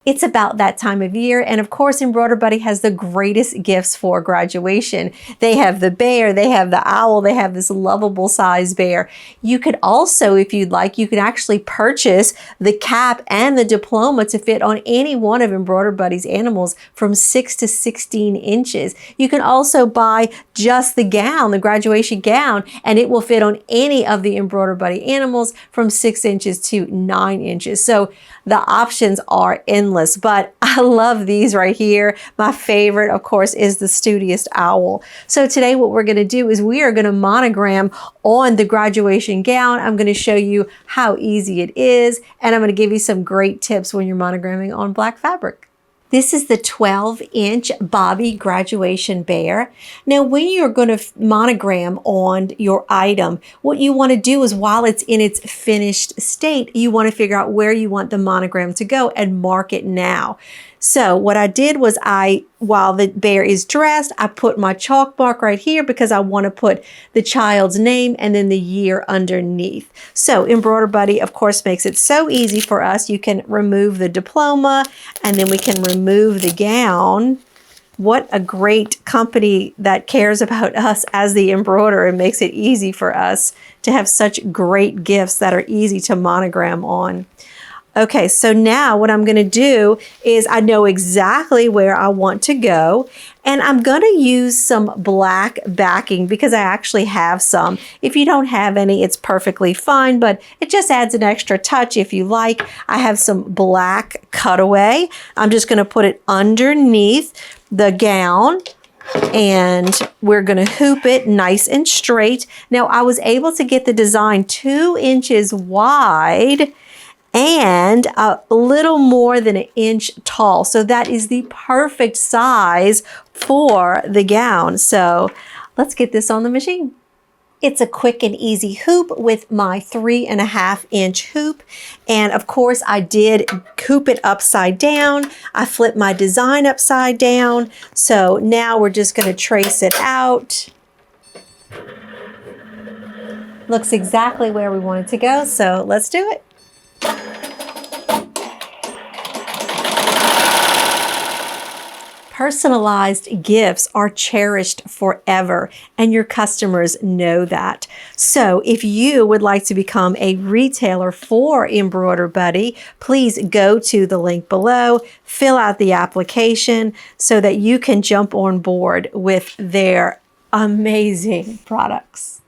It's about that time of year, and of course Embroider Buddy has the greatest gifts for graduation. They have the bear, they have the owl, they have this lovable size bear. You could also, if you'd like, you can actually purchase the cap and the diploma to fit on any one of Embroider Buddy's animals from 6 to 16 inches. You can also buy just the gown, the graduation gown, and it will fit on any of the Embroider Buddy animals from 6 inches to 9 inches. So the options are endless, but I love these right here. My favorite, of course, is the studious owl. So today what we're going to do is we are going to monogram on the graduation gown. I'm going to show you how easy it is, and I'm going to give you some great tips when you're monogramming on black fabric. This is the 12-inch Bobby graduation bear. Now, when you're going to monogram on your item, what you want to do is while it's in its finished state, you want to figure out where you want the monogram to go and mark it now. So what I did was while the bear is dressed, I put my chalk mark right here because I want to put the child's name and then the year underneath. So Embroider Buddy, of course, makes it so easy for us. You can remove the diploma and then we can remove the gown. What a great company that cares about us as the embroiderer and makes it easy for us to have such great gifts that are easy to monogram on. Okay, so now what I'm going to do is I know exactly where I want to go, and I'm going to use some black backing because I actually have some. If you don't have any, it's perfectly fine, but it just adds an extra touch if you like. I have some black cutaway. I'm just going to put it underneath the gown, and we're going to hoop it nice and straight. Now, I was able to get the design 2 inches wide and a little more than 1 inch tall. So that is the perfect size for the gown. So let's get this on the machine. It's a quick and easy hoop with my 3.5 inch hoop. And of course I did hoop it upside down. I flipped my design upside down. So now we're just going to trace it out. Looks exactly where we want it to go. So let's do it. Personalized gifts are cherished forever, and your customers know that. So if you would like to become a retailer for Embroider Buddy, please go to the link below, fill out the application so that you can jump on board with their amazing products.